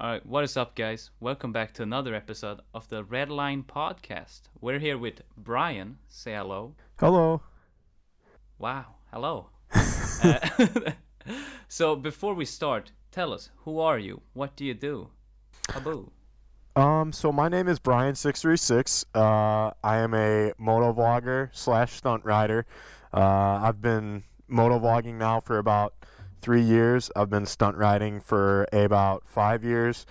All right, what is up, guys? Welcome back to another episode of the Redline podcast. We're here with Brian. Say hello. Hello. Wow, hello. Uh, so before we start, tell us, who are you? What do you do? Haboo. So my name is Brian636. I am a motovlogger slash stunt rider. I've been motovlogging now for about 3 years. I've been stunt riding for about 5 years,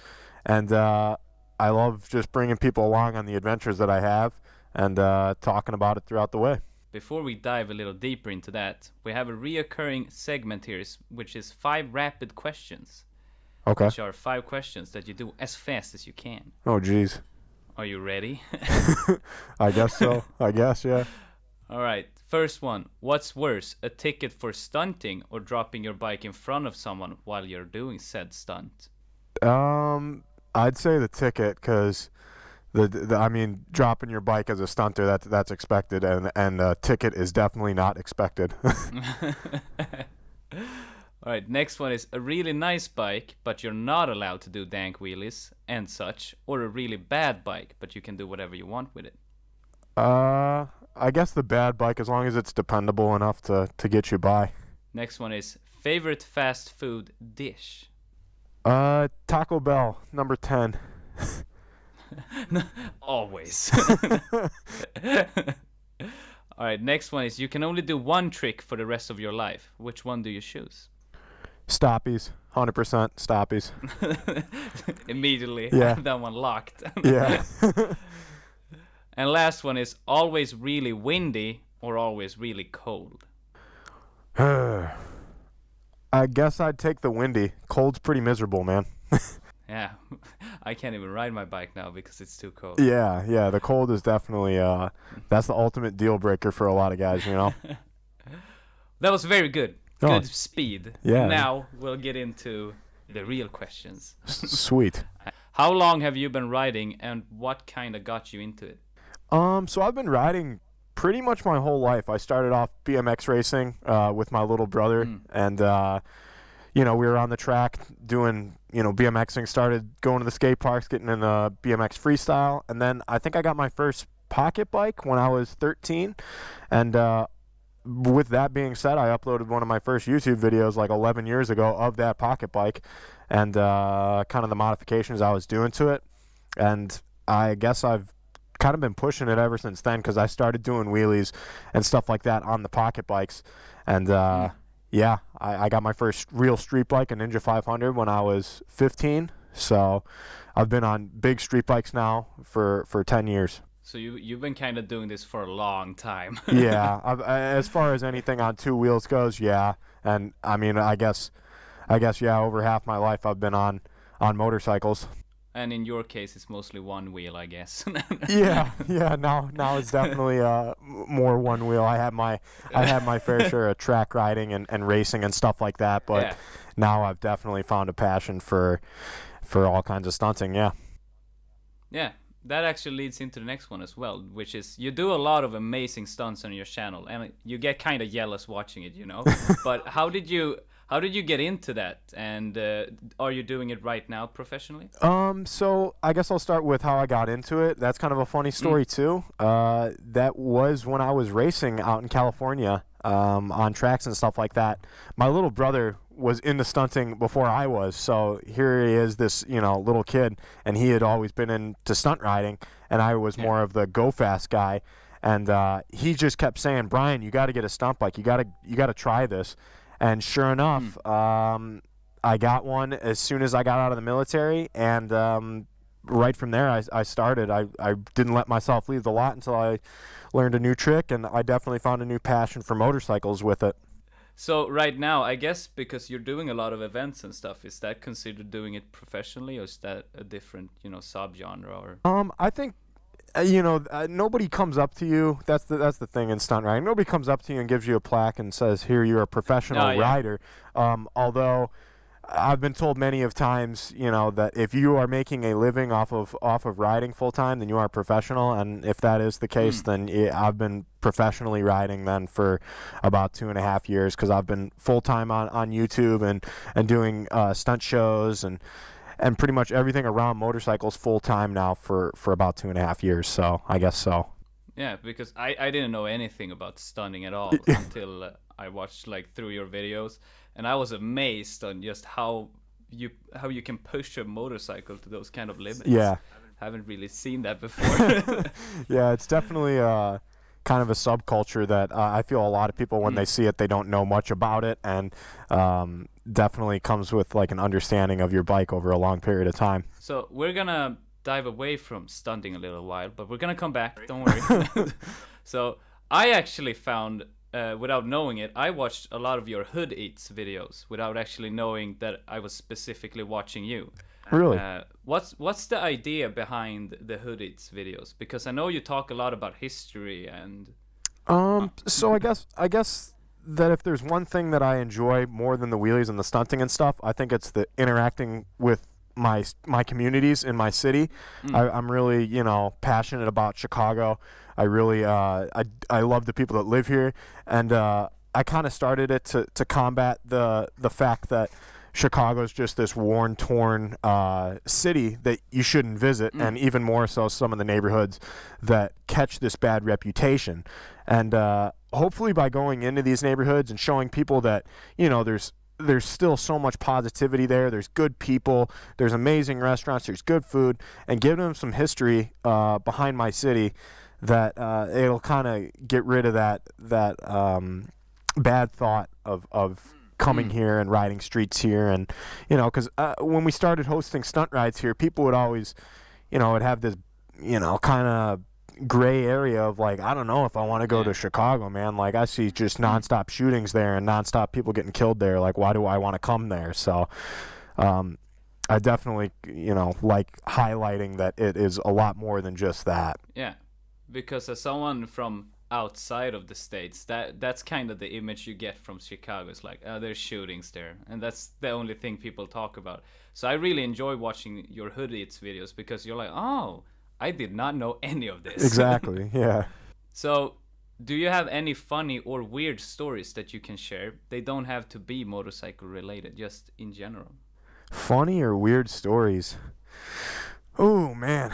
and I love just bringing people along on the adventures that I have and talking about it throughout the way. Before we dive a little deeper into that, we have a reoccurring segment here, which is 5 rapid questions, Okay. which are 5 questions that you do as fast as you can. Oh, geez. Are you ready? I guess so. I guess, yeah. All right, first one. What's worse, a ticket for stunting or dropping your bike in front of someone while you're doing said stunt? I'd say the ticket because I mean, dropping your bike as a stunter, that's expected, and a ticket is definitely not expected. All right, next one is a really nice bike, but you're not allowed to do dank wheelies and such, or a really bad bike, but you can do whatever you want with it. I guess the bad bike, as long as it's dependable enough to get you by. Next one is favorite fast food dish. Taco Bell, number 10. Always. All right, next one is you can only do one trick for the rest of your life. Which one do you choose? Stoppies, 100% stoppies. Immediately Yeah. have that one locked. Yeah. And last one is always really windy or always really cold. I guess I'd take the windy. Cold's pretty miserable, man. Yeah, I can't even ride my bike now because it's too cold. Yeah, the cold is definitely that's the ultimate deal breaker for a lot of guys, you know. That was very good. Oh, Good speed. yeah. Now we'll get into the real questions. Sweet. How long have you been riding and what kind of got you into it? So I've been riding pretty much my whole life. I started off BMX racing with my little brother, and we were on the track doing BMXing. Started going to the skate parks, getting in BMX freestyle, and then I think I got my first pocket bike when I was 13, and with that being said, I uploaded one of my first YouTube videos like 11 years ago of that pocket bike and kind of the modifications I was doing to it. And I guess I've kind of been pushing it ever since then because I started doing wheelies and stuff like that on the pocket bikes. And yeah, I got my first real street bike, a Ninja 500, when I was 15. So I've been on big street bikes now for 10 years. So you've been kind of doing this for a long time. Yeah, as far as anything on two wheels goes, yeah. And I mean, I guess, yeah, over half my life I've been on motorcycles. And in your case, it's mostly one wheel, I guess. Yeah. Now it's definitely more one wheel. I had my fair share of track riding and racing and stuff like that, but Yeah. now I've definitely found a passion for all kinds of stunting. Yeah. Yeah, that actually leads into the next one as well, which is you do a lot of amazing stunts on your channel, and you get kind of jealous watching it, But how did you get into that, and are you doing it right now professionally? So I guess I'll start with how I got into it. That's kind of a funny story too. That was when I was racing out in California, on tracks and stuff like that. My little brother was into stunting before I was, so here he is, this little kid, and he had always been into stunt riding, and I was more of the go fast guy, and he just kept saying, Brian, you got to get a stunt bike, you got to try this. And sure enough, I got one as soon as I got out of the military, and right from there I started. I didn't let myself leave the lot until I learned a new trick, and I definitely found a new passion for motorcycles with it. So right now, I guess because you're doing a lot of events and stuff, is that considered doing it professionally, or is that a different, subgenre? Or I think nobody comes up to you. That's the thing in stunt riding. Nobody comes up to you and gives you a plaque and says, "Here, you're a professional Oh, yeah. rider." Although I've been told many of times, that if you are making a living off of riding full time, then you are a professional. And if that is the case, then I've been professionally riding then for about 2.5 years because I've been full time on YouTube and doing stunt shows and and pretty much everything around motorcycles full time now for about 2.5 years. So I guess so. Yeah, because I didn't know anything about stunning at all until I watched like through your videos, and I was amazed on just how you can push a motorcycle to those kind of limits. Yeah. Haven't really seen that before. Yeah, it's definitely kind of a subculture that I feel a lot of people, when they see it, they don't know much about it, and definitely comes with like an understanding of your bike over a long period of time. So we're gonna dive away from stunting a little while, but we're gonna come back. Don't worry. So I actually found, without knowing it, I watched a lot of your Hood Eats videos without actually knowing that I was specifically watching you. Really? What's the idea behind the Hood Eats videos? Because I know you talk a lot about history and. So I guess that if there's one thing that I enjoy more than the wheelies and the stunting and stuff, I think it's the interacting with my communities in my city. I'm really, passionate about Chicago. I really I love the people that live here, and I kind of started it to combat the fact that Chicago's just this worn, torn city that you shouldn't visit, and even more so some of the neighborhoods that catch this bad reputation. And hopefully by going into these neighborhoods and showing people that, there's still so much positivity there. There's good people. There's amazing restaurants. There's good food. And giving them some history behind my city, that it'll kind of get rid of that bad thought of coming here and riding streets here. And, because when we started hosting stunt rides here, people would always, would have this, kind of gray area of like, I don't know if I want to go to Chicago, man. Like, I see just nonstop shootings there and nonstop people getting killed there. Like, why do I want to come there? So I definitely, like highlighting that it is a lot more than just that. Yeah, because as someone from outside of the States, that's kind of the image you get from Chicago. It's like, oh, there's shootings there, and that's the only thing people talk about. So I really enjoy watching your Hood Eats videos, because you're like, oh, I did not know any of this. Exactly, yeah. So do you have any funny or weird stories that you can share? They don't have to be motorcycle related, just in general. Funny or weird stories? Oh, man.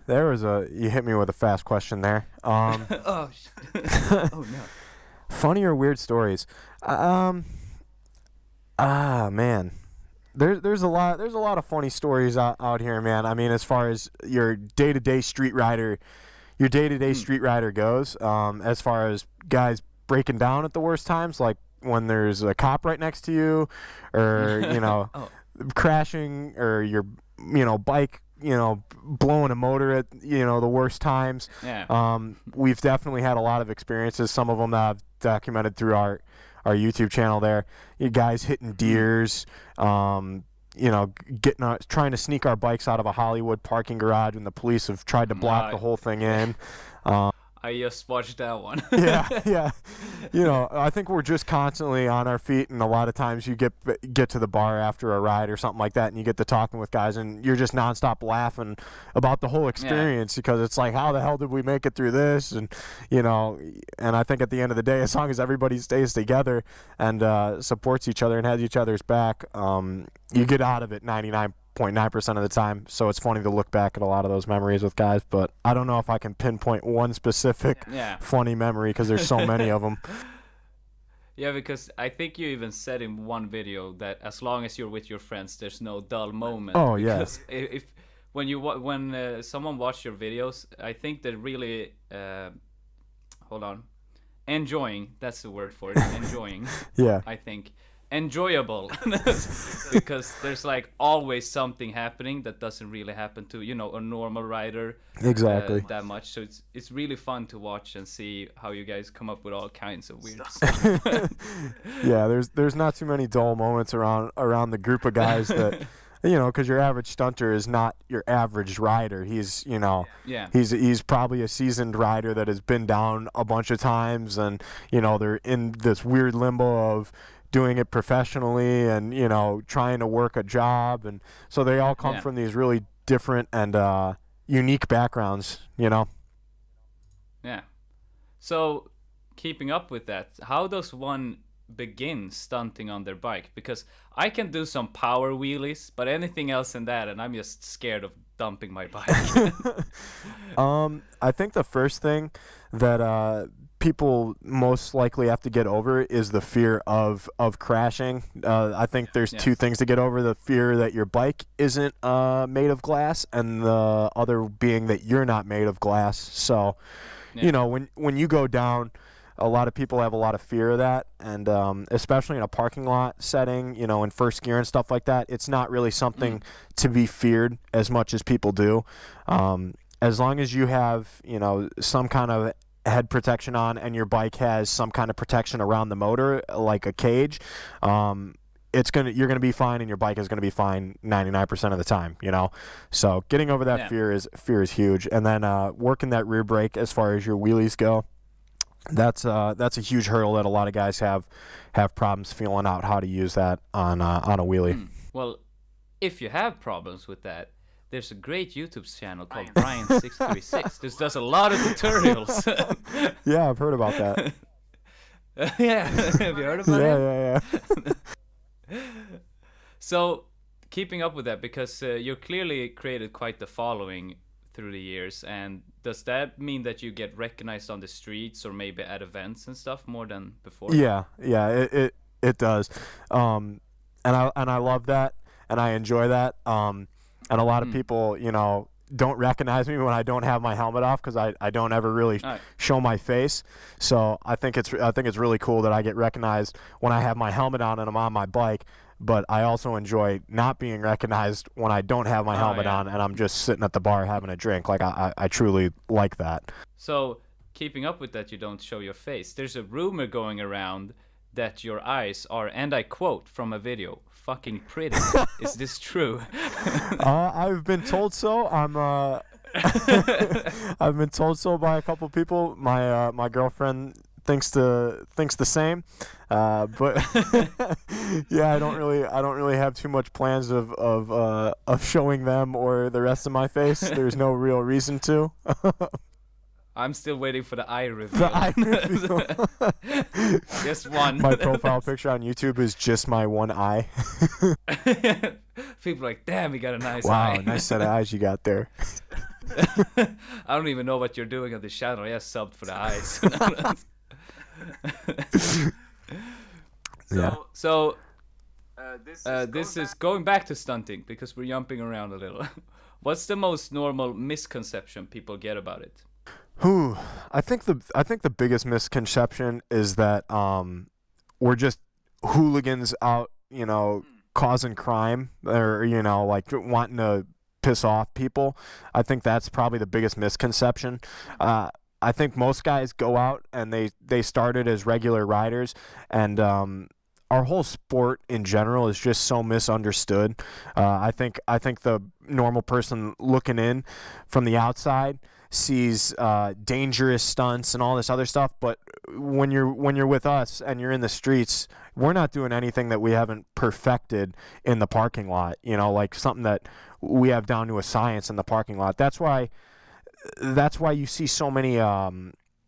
You hit me with a fast question there. Oh, oh no. Funny or weird stories? Man. There's a lot of funny stories out here, man. I mean, as far as your day-to-day street rider goes, as far as guys breaking down at the worst times, like when there's a cop right next to you, or crashing, or your bike blowing a motor at the worst times. Yeah. We've definitely had a lot of experiences, some of them that I've documented through our YouTube channel there. You guys hitting deers, trying to sneak our bikes out of a Hollywood parking garage when the police have tried to block the whole thing in. I just watched that one. Yeah. I think we're just constantly on our feet, and a lot of times you get to the bar after a ride or something like that, and you get to talking with guys, and you're just nonstop laughing about the whole experience, because it's like, how the hell did we make it through this? And and I think at the end of the day, as long as everybody stays together and supports each other and has each other's back, you get out of it 99.9% of the time. So it's funny to look back at a lot of those memories with guys, but I don't know if I can pinpoint one specific funny memory, because there's so many of them. Yeah, because I think you even said in one video that as long as you're with your friends, there's no dull moment. Oh, yeah. Because when someone watch your videos, I think they're really enjoying. That's the word for it. Enjoying. Yeah. I think enjoyable, because there's like always something happening that doesn't really happen to a normal rider. Exactly. That much. So it's really fun to watch and see how you guys come up with all kinds of weird stuff. Yeah, there's not too many dull moments around the group of guys that because your average stunter is not your average rider. He's he's probably a seasoned rider that has been down a bunch of times, and they're in this weird limbo of doing it professionally and trying to work a job, and so they all come from these really different and unique backgrounds. Yeah. So keeping up with that, how does one begin stunting on their bike? Because I can do some power wheelies, but anything else than that, and I'm just scared of dumping my bike. I think the first thing that people most likely have to get over is the fear of crashing. I think there's two things to get over: the fear that your bike isn't made of glass, and the other being that you're not made of glass. So, you know, when you go down, a lot of people have a lot of fear of that, and especially in a parking lot setting, you know, in first gear and stuff like that, it's not really something to be feared as much as people do. As long as you have, you know, some kind of head protection on, and your bike has some kind of protection around the motor, like a cage, you're gonna be fine, and your bike is gonna be fine 99% of the time. You know, so getting over that fear is huge, and then working that rear brake as far as your wheelies go. That's a huge hurdle that a lot of guys have problems feeling out how to use that on a wheelie. Well, if you have problems with that, there's a great YouTube channel called Brian636. This does a lot of tutorials. Yeah, I've heard about that. Yeah, have you heard about it? Yeah. So, keeping up with that, because you clearly created quite the following through the years, and does that mean that you get recognized on the streets or maybe at events and stuff more than before? Yeah, it does, and I love that, and I enjoy that, and a lot of people, you know, don't recognize me when I don't have my helmet off, because I don't ever really show my face. So I think it's really cool that I get recognized when I have my helmet on and I'm on my bike. But I also enjoy not being recognized when I don't have my helmet on and I'm just sitting at the bar having a drink. Like, I truly like that. So, keeping up with that, you don't show your face. There's a rumor going around that your eyes are, and I quote from a video, fucking pretty. Is this true? I've been told so. I've been told so by a couple people. My girlfriend thinks the same, but yeah, I don't really have too much plans of showing them or the rest of my face. There's no real reason to. I'm still waiting for the eye reveal. The eye reveal. Just one. My profile picture on YouTube is just my one eye. People are like, damn, you got a nice eye. Wow, nice set of eyes you got there. I don't even know what you're doing on this channel. I just subbed for the eyes. So this is going back to stunting, because we're jumping around a little. What's the most normal misconception people get about it? I think the biggest misconception is that we're just hooligans out, you know, causing crime, or, you know, like wanting to piss off people. I think that's probably the biggest misconception. I think most guys go out and they started as regular riders, and our whole sport in general is just so misunderstood. I think the normal person looking in from the outside sees dangerous stunts and all this other stuff, but when you're with us and you're in the streets, we're not doing anything that we haven't perfected in the parking lot, you know, like something that we have down to a science in the parking lot. That's why you see so many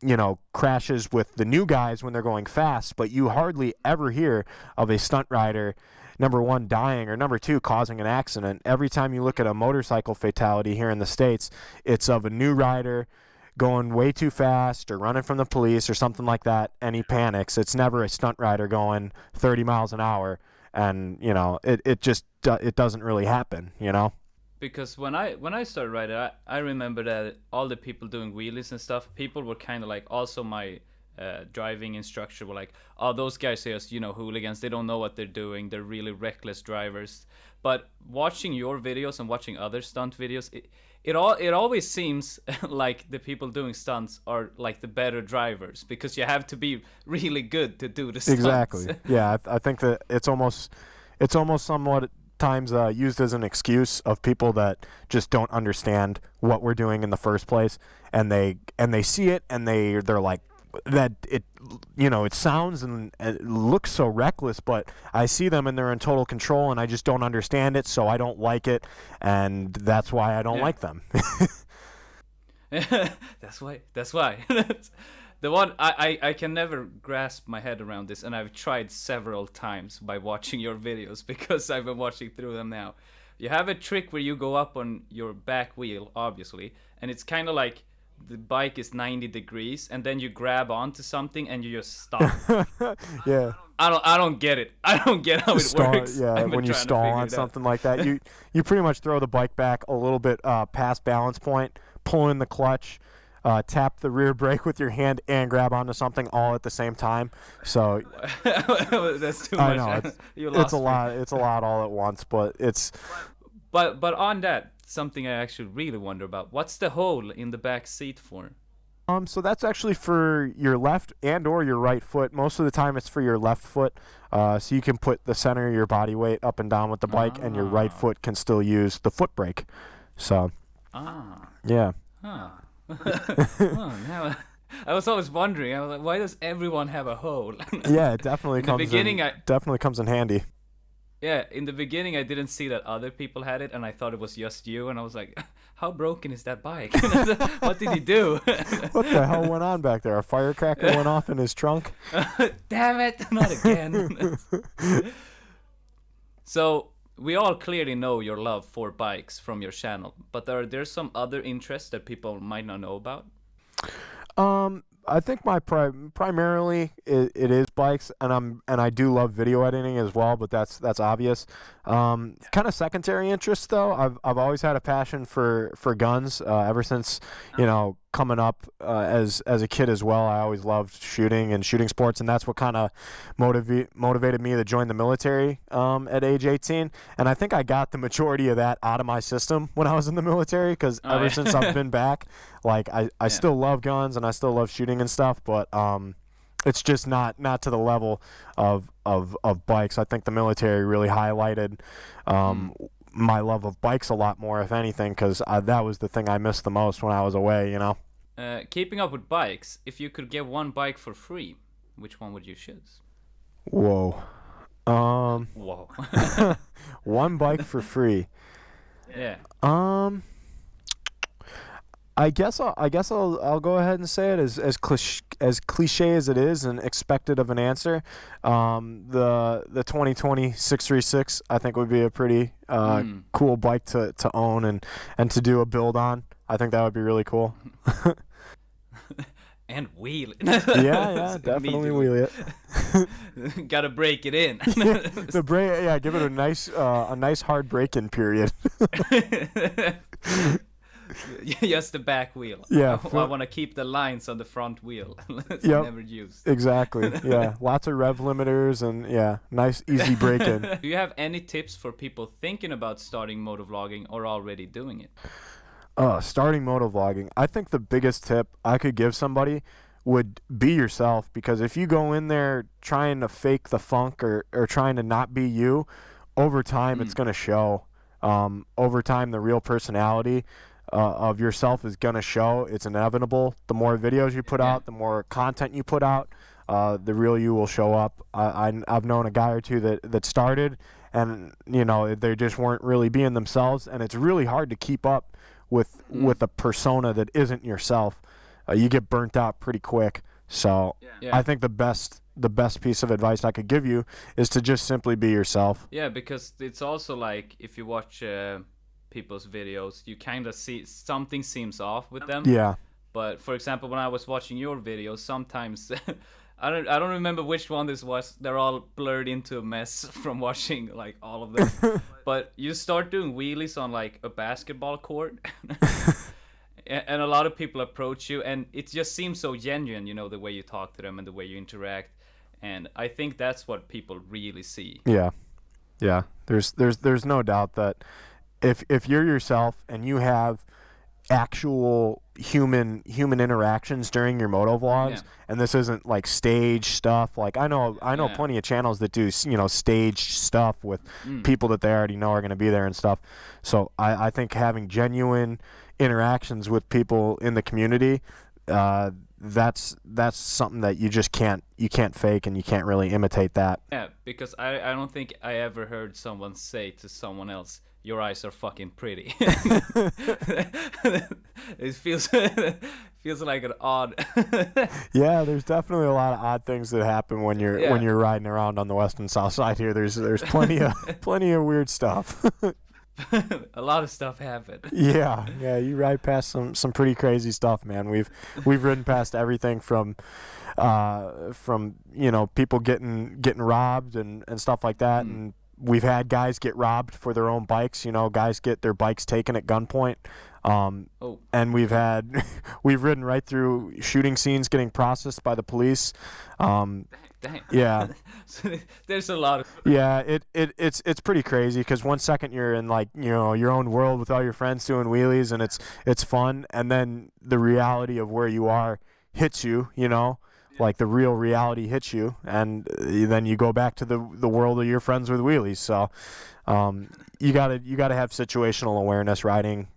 you know, crashes with the new guys when they're going fast, but you hardly ever hear of a stunt rider, number one, dying, or number two, causing an accident. Every time you look at a motorcycle fatality here in the States, it's of a new rider going way too fast or running from the police or something like that, and he panics. It's never a stunt rider going 30 miles an hour, and, you know, it doesn't really happen, you know? Because when I started riding, I remember that all the people doing wheelies and stuff, people were kind of like, also my driving instructor were like, oh, those guys are just, you know, hooligans, they don't know what they're doing, they're really reckless drivers. But watching your videos and watching other stunt videos, it always seems like the people doing stunts are like the better drivers, because you have to be really good to do the stunts. Exactly. Yeah, I think that it's almost somewhat times used as an excuse of people that just don't understand what we're doing in the first place, and they see it and they're like, that it, you know, it sounds and it looks so reckless, but I see them and they're in total control, and I just don't understand it, so I don't like it, and that's why I don't like them. That's why. The one I can never grasp my head around this, and I've tried several times by watching your videos because I've been watching through them now. You have a trick where you go up on your back wheel, obviously, and it's kind of like the bike is 90 degrees, and then you grab onto something and you just stop. Yeah. I don't get it. I don't get how it works. Yeah, when you stall on something like that, you pretty much throw the bike back a little bit past balance point, pull in the clutch, tap the rear brake with your hand, and grab onto something all at the same time. So that's too I much. know it's a lot. It's a lot all at once, but it's. But on that, something I actually really wonder about. What's the hole in the back seat for? So that's actually for your left and or your right foot. Most of the time it's for your left foot. So you can put the center of your body weight up and down with the bike, and your right foot can still use the foot brake. So. Yeah. Huh. Now I was always wondering. I was like, why does everyone have a hole? Yeah, it definitely definitely comes in handy. Yeah, in the beginning I didn't see that other people had it, and I thought it was just you, and I was like, how broken is that bike? What did he do? What the hell went on back there? A firecracker went off in his trunk? Damn it, not again. So, we all clearly know your love for bikes from your channel, but are there some other interests that people might not know about? I think my primarily it is bikes, and I do love video editing as well, but that's obvious. Kind of secondary interest though. I've always had a passion for guns ever since coming up as a kid as well. I always loved shooting and shooting sports, and that's what kind of motivated me to join the military at age 18. And I think I got the majority of that out of my system when I was in the military, because ever since I've been back, like I still love guns and I still love shooting and stuff, but it's just not to the level of bikes. I think the military really highlighted my love of bikes a lot more, if anything, because that was the thing I missed the most when I was away, Keeping up with bikes, if you could get one bike for free, which one would you choose? Whoa. Whoa. One bike for free. Yeah. I guess I'll go ahead and say it as cliche as it is and expected of an answer. The 2020 636 I think would be a pretty cool bike to own and to do a build on. I think that would be really cool. And wheel it. Yeah, definitely wheel it. Gotta break it in. The brake, yeah, give it a nice hard break-in period. Just the back wheel. Yeah. I want to keep the lines on the front wheel. Never used. Exactly. Yeah. Lots of rev limiters and nice easy break-in. Do you have any tips for people thinking about starting motovlogging or already doing it? Starting motovlogging. I think the biggest tip I could give somebody would be yourself, because if you go in there trying to fake the funk or trying to not be you, over time it's going to show. Over time, the real personality of yourself is going to show. It's inevitable. The more videos you put out, the more content you put out, the real you will show up. I've known a guy or two that started, and they just weren't really being themselves, and it's really hard to keep up with a persona that isn't yourself. You get burnt out pretty quick. So I think the best piece of advice I could give you is to just simply be yourself. Yeah, because it's also like if you watch people's videos, you kind of see something seems off with them. Yeah. But for example, when I was watching your videos, sometimes I don't remember which one this was. They're all blurred into a mess from watching like all of them. But you start doing wheelies on like a basketball court. And a lot of people approach you, and it just seems so genuine, the way you talk to them and the way you interact. And I think that's what people really see. Yeah. There's no doubt that if you're yourself and you have actual human interactions during your moto vlogs, and this isn't like stage stuff. Like I know plenty of channels that do stage stuff with people that they already know are going to be there and stuff. So I think having genuine interactions with people in the community, that's something that you just can't fake, and you can't really imitate that. Yeah, because I don't think I ever heard someone say to someone else, "Your eyes are fucking pretty." It feels feels like an odd. Yeah, there's definitely a lot of odd things that happen when Yeah. you're riding around on the west and south side here. There's plenty of weird stuff. A lot of stuff happened. Yeah, you ride past some pretty crazy stuff, man. We've ridden past everything from people getting robbed and stuff like that, and we've had guys get robbed for their own bikes. Guys get their bikes taken at gunpoint. And we've ridden right through shooting scenes getting processed by the police. Dang. Yeah. So there's a lot of. Yeah, it's pretty crazy because 1 second you're in your own world with all your friends doing wheelies and it's fun, and then the reality of where you are hits you, like the real reality hits you, and then you go back to the world of your friends with wheelies. So you gotta have situational awareness riding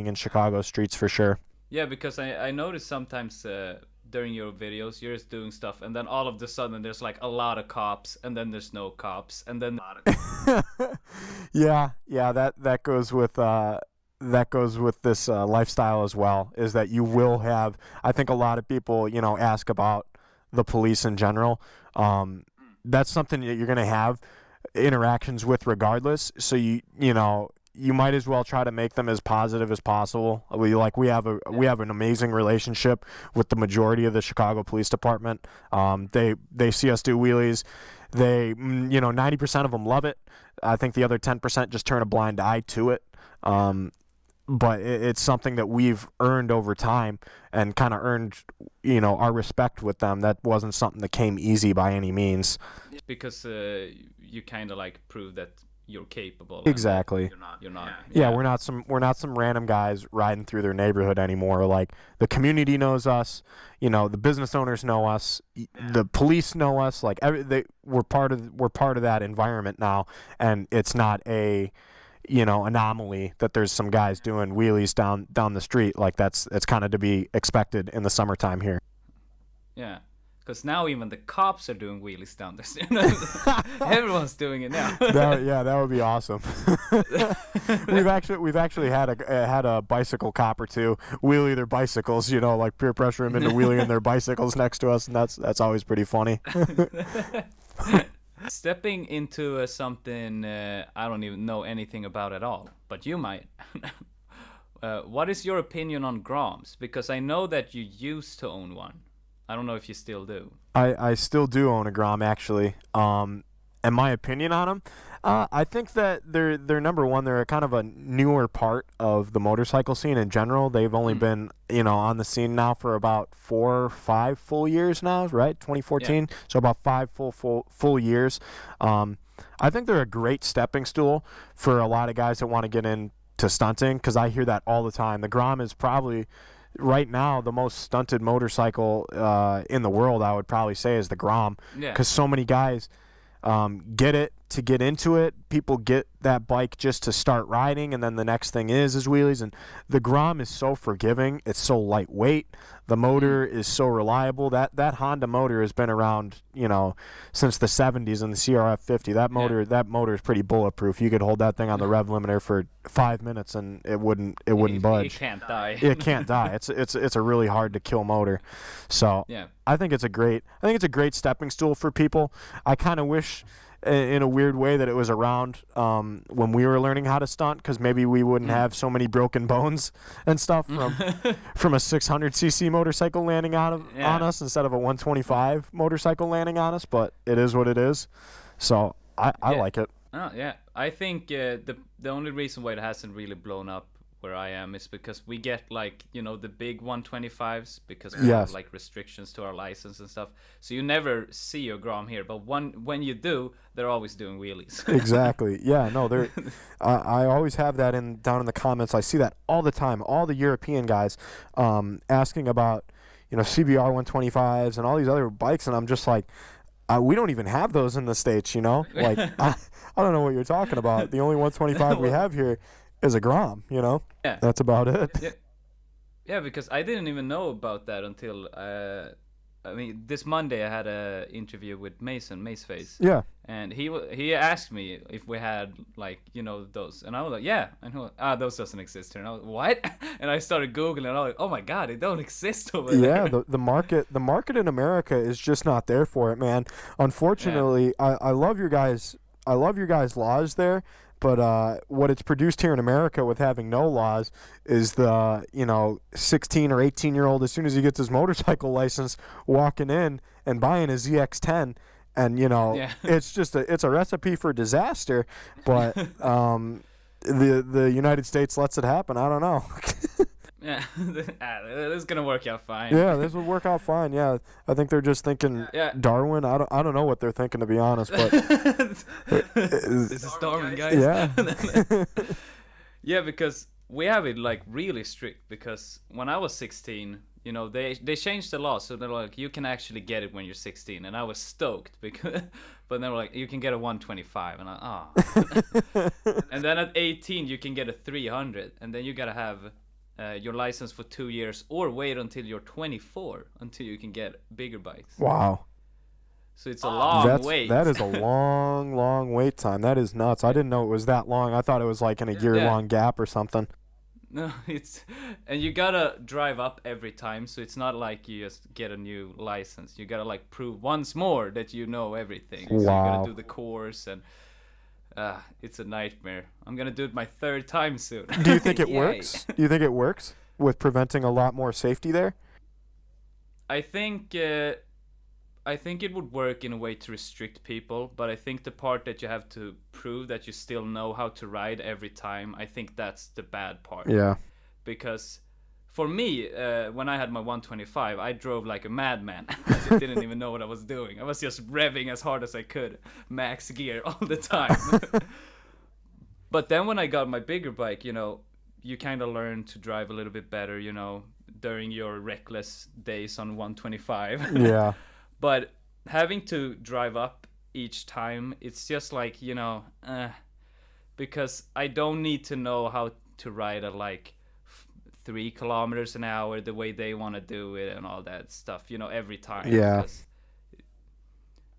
in Chicago streets for sure. Yeah, because I notice sometimes during your videos you're just doing stuff, and then all of a sudden there's like a lot of cops, and then there's no cops, and then. Yeah, that goes with this lifestyle as well. Is that you will have? I think a lot of people ask about the police in general. That's something that you're gonna have interactions with regardless. So you might as well try to make them as positive as possible. We have an amazing relationship with the majority of the Chicago Police Department. They see us do wheelies. They 90% of them love it. I think the other 10% just turn a blind eye to it. But it's something that we've earned over time and kind of earned our respect with them. That wasn't something that came easy by any means. Because you kind of like prove that you're capable. Exactly. You're not. Yeah, we're not some random guys riding through their neighborhood anymore. Like, the community knows us, the business owners know us, the police know us. Like, we're part of that environment now, and it's not a anomaly that there's some guys doing wheelies down the street. Like, it's kind of to be expected in the summertime here. Yeah. Because now even the cops are doing wheelies down the street. Everyone's doing it now. That would be awesome. we've actually had a bicycle cop or two wheelie their bicycles. Like peer pressure them into wheeling their bicycles next to us, and that's always pretty funny. Stepping into something I don't even know anything about at all, but you might. What is your opinion on Groms? Because I know that you used to own one. I don't know if you still do. I still do own a Grom, actually. And my opinion on them, I think that they're number one. They're kind of a newer part of the motorcycle scene in general. They've only been on the scene now for about 4 or 5 full years now, right? 2014, yeah. So about 5 full years. I think they're a great stepping stool for a lot of guys that want to get into stunting, because I hear that all the time. The Grom is probably, right now, the most stunted motorcycle in the world. I would probably say is the Grom, because so many guys get it to get into it. People get that bike just to start riding, and then the next thing is wheelies. And the Grom is so forgiving. It's so lightweight. The motor is so reliable. That Honda motor has been around, since the 70s, and the CRF 50. That motor is pretty bulletproof. You could hold that thing on the rev limiter for 5 minutes and it wouldn't budge. It can't die. It can't die. It's a really hard to kill motor. So yeah. I think it's a great stepping stool for people. I kind of wish, in a weird way, that it was around when we were learning how to stunt, because maybe we wouldn't have so many broken bones and stuff from a 600cc motorcycle landing on us instead of a 125 motorcycle landing on us. But it is what it is. So I like it. Oh, yeah. I think the only reason why it hasn't really blown up where I am is because we get the big 125s, because we have restrictions to our license and stuff. So you never see a Grom here, but when you do, they're always doing wheelies. Exactly. Yeah. No. They're. I always have that down in the comments. I see that all the time. All the European guys asking about CBR 125s and all these other bikes, and I'm just like, we don't even have those in the States. Like I don't know what you're talking about. The only 125 we have here is a Grom, Yeah. That's about it. Yeah, because I didn't even know about that until I mean, this Monday I had a interview with Maceface. Yeah. And he asked me if we had, like, those, and I was like, yeah, and he was, those doesn't exist here. And I was, what? And I started googling, and I was like, oh my god, it don't exist over there. Yeah, the market in America is just not there for it, man. Unfortunately, I love your guys' laws there, but what it's produced here in America with having no laws is the 16 or 18-year-old, as soon as he gets his motorcycle license, walking in and buying a ZX10. And it's a recipe for disaster, but the United States lets it happen. I don't know. Yeah, this is gonna work out fine. Yeah, this would work out fine. Yeah, I think they're just thinking Darwin. I don't know what they're thinking, to be honest. But this is Darwin, guys. Yeah. Yeah, because we have it like really strict. Because when I was 16. They changed the law, so they're like, you can actually get it when you're 16, and I was stoked but they were like, you can get a 125, and and then at 18 you can get a 300, and then you gotta have your license for 2 years, or wait until you're 24 until you can get bigger bikes. Wow. So it's a long wait. That is a long wait time. That is nuts. I didn't know it was that long. I thought it was like in a year-long gap or something. No, and you gotta drive up every time, so it's not like you just get a new license. You gotta like prove once more that you know everything. Wow. So you gotta do the course, and it's a nightmare. I'm gonna do it my 3rd time soon. Do you think it works? Do you think it works with preventing a lot more safety there? I think it would work in a way to restrict people, but I think the part that you have to prove that you still know how to ride every time, I think that's the bad part. Yeah. Because for me, when I had my 125, I drove like a madman. I didn't even know what I was doing. I was just revving as hard as I could, max gear all the time. But then when I got my bigger bike, you kind of learn to drive a little bit better, during your reckless days on 125. Yeah. But having to drive up each time, it's just like, because I don't need to know how to ride at like 3 kilometers an hour the way they want to do it and all that stuff, every time. Yeah.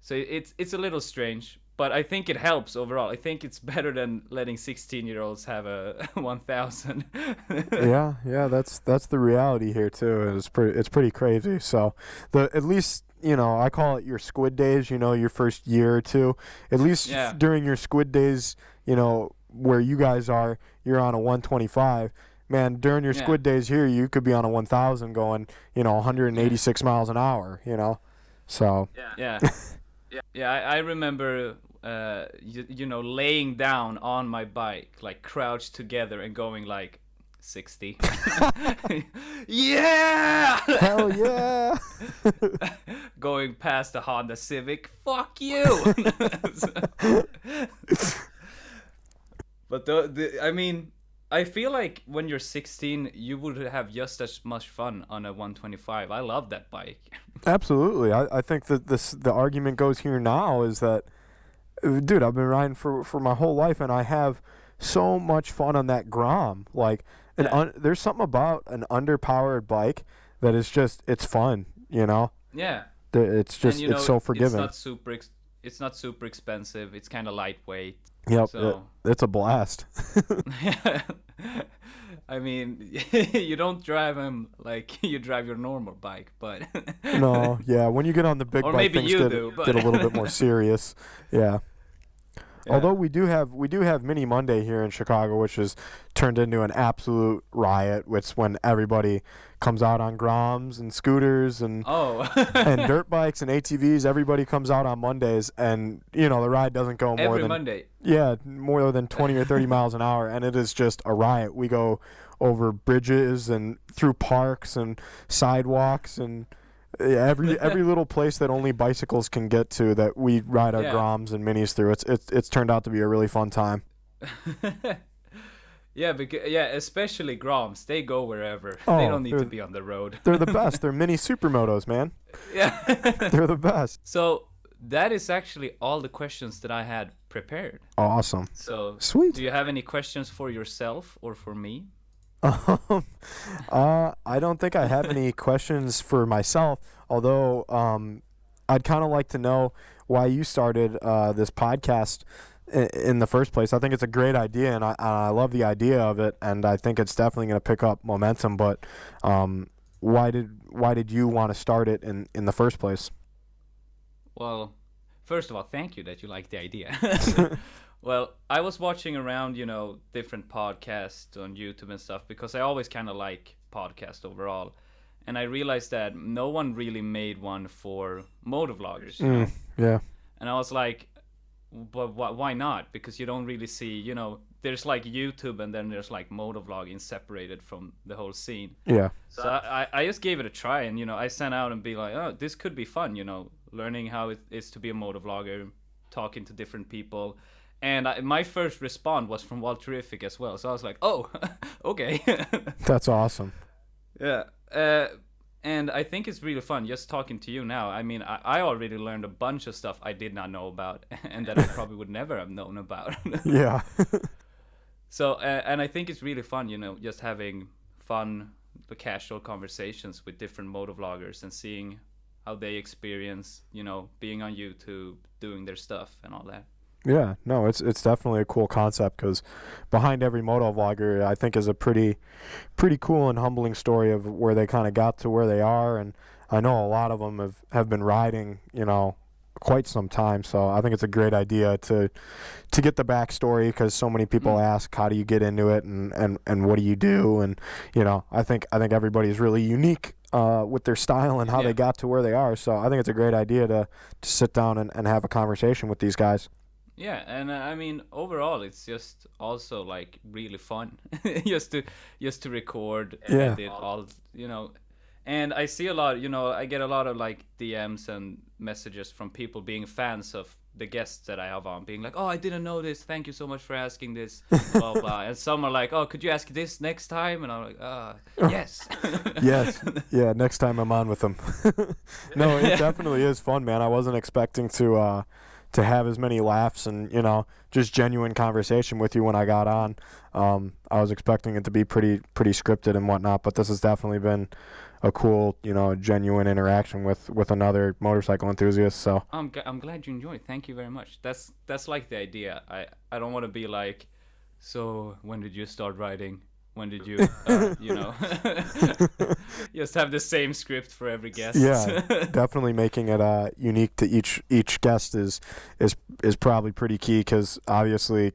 So it's a little strange, but I think it helps overall. I think it's better than letting 16-year-olds have a 1000. Yeah, that's the reality here too. It's pretty crazy. So at least I call it your squid days, your first year or two. At least during your squid days, where you guys are, you're on a 125. Man, during your squid days here, you could be on a 1000 going, 186 miles an hour, So. Yeah. Yeah, I remember, laying down on my bike, like crouched together and going like 60. Yeah! Hell yeah! Going past the Honda Civic, fuck you! But I mean, I feel like when you're 16, you would have just as much fun on a 125. I love that bike. Absolutely. I think that the argument goes here now is that, dude, I've been riding for my whole life, and I have so much fun on that Grom. Like, there's something about an underpowered bike that is just, it's fun, Yeah. It's just, it's so forgiving. It's not super expensive. It's kind of lightweight. Yep. So. It's a blast. Yeah. I mean, you don't drive them like you drive your normal bike, but no, yeah. When you get on the big bike, things get a little bit more serious. Yeah. Yeah. Although we do have Mini Monday here in Chicago, which has turned into an absolute riot. It's when everybody comes out on Groms and scooters and and dirt bikes and ATVs. Everybody comes out on Mondays, and the ride doesn't go more than Monday. Yeah, more than 20 or 30 miles an hour, and it is just a riot. We go over bridges and through parks and sidewalks and. Yeah, every little place that only bicycles can get to that we ride our Groms and Minis through. It's turned out to be a really fun time. Especially Groms. They go wherever. They don't need to be on the road. They're the best. They're mini supermotos, man. Yeah. They're the best. So that is actually all the questions that I had prepared. Awesome. So sweet. Do you have any questions for yourself or for me? I don't think I have any questions for myself. Although I'd kind of like to know why you started this podcast in the first place. I think it's a great idea, and I love the idea of it, and I think it's definitely going to pick up momentum. But why did you want to start it in the first place? Well, first of all, thank you that you like the idea. Well, I was watching around, different podcasts on YouTube and stuff because I always kind of like podcasts overall. And I realized that no one really made one for motovloggers, you know? Yeah. And I was like, but why not? Because you don't really see, there's like YouTube and then there's like motovlogging separated from the whole scene. Yeah. So I just gave it a try, and I sent out and be like, oh, this could be fun, learning how it is to be a motovlogger, talking to different people. And my first response was from Walterific as well. So I was like, oh, okay. That's awesome. Yeah. And I think it's really fun just talking to you now. I mean, I already learned a bunch of stuff I did not know about and that I probably would never have known about. Yeah. So, and I think it's really fun, just having fun, casual conversations with different motovloggers and seeing how they experience, being on YouTube, doing their stuff and all that. Yeah, no, it's definitely a cool concept because behind every motovlogger, I think, is a pretty cool and humbling story of where they kind of got to where they are. And I know a lot of them have been riding, quite some time. So I think it's a great idea to get the backstory because so many people ask, how do you get into it and what do you do? And, I think everybody's really unique with their style and how they got to where they are. So I think it's a great idea to sit down and have a conversation with these guys. Yeah, and I mean, overall, it's just also like really fun, just to record and edit all, And I see a lot, I get a lot of like DMs and messages from people being fans of the guests that I have on, being like, "Oh, I didn't know this. Thank you so much for asking this." Blah blah. And some are like, "Oh, could you ask this next time?" And I'm like, yes." Yes. Yeah. Next time I'm on with them. No, it definitely is fun, man. I wasn't expecting to have as many laughs and just genuine conversation with you when I got on. I was expecting it to be pretty scripted and whatnot, but this has definitely been a cool genuine interaction with another motorcycle enthusiast. So I'm glad you enjoyed. Thank you very much. That's like the idea. I don't want to be like, so when did you start riding? When did you just have the same script for every guest? Yeah, definitely making it unique to each guest is probably pretty key because obviously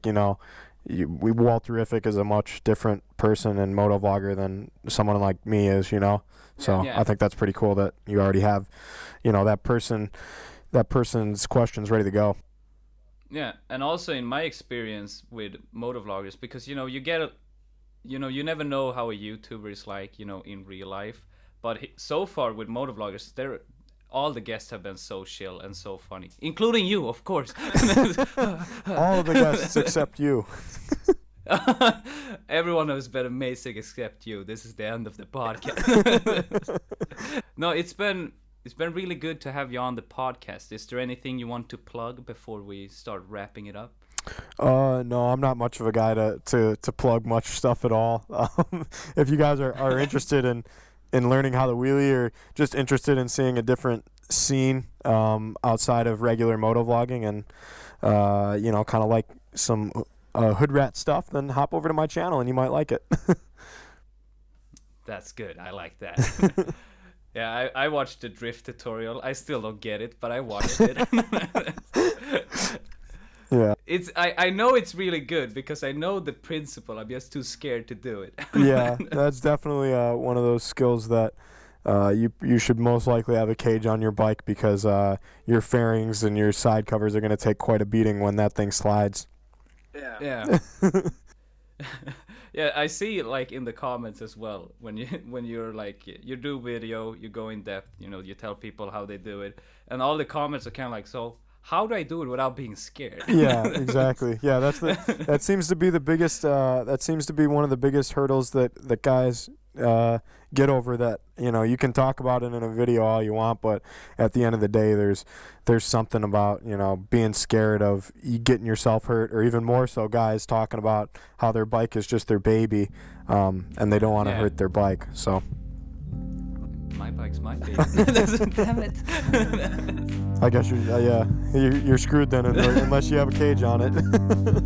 Walterific is a much different person and motovlogger than someone like me is, So I think that's pretty cool that you already have, that person's questions ready to go. Yeah, and also in my experience with motovloggers, because you get you never know how a YouTuber is like, in real life. But so far with motovloggers, all the guests have been so chill and so funny, including you, of course. All of the guests except you. Everyone has been amazing except you. This is the end of the podcast. No, it's been really good to have you on the podcast. Is there anything you want to plug before we start wrapping it up? No, I'm not much of a guy to plug much stuff at all. If you guys are interested in learning how to wheelie or just interested in seeing a different scene outside of regular motovlogging and kind of like some hood rat stuff, then hop over to my channel and you might like it. That's good. I like that. Yeah, I watched the drift tutorial. I still don't get it, but I watched it. Yeah. I know it's really good because I know the principle. I'm just too scared to do it. Yeah, that's definitely one of those skills that you should most likely have a cage on your bike because your fairings and your side covers are going to take quite a beating when that thing slides. Yeah. Yeah, I see like in the comments as well when you're like you do video, you go in depth, you tell people how they do it, and all the comments are kind of like, so how do I do it without being scared? Yeah, exactly. Yeah, that seems to be the biggest. That seems to be one of the biggest hurdles that guys get over. That you can talk about it in a video all you want, but at the end of the day, there's something about being scared of you getting yourself hurt, or even more so, guys talking about how their bike is just their baby, and they don't want to hurt their bike. So my my bike's my baby. Damn it. I guess you're screwed then unless you have a cage on it.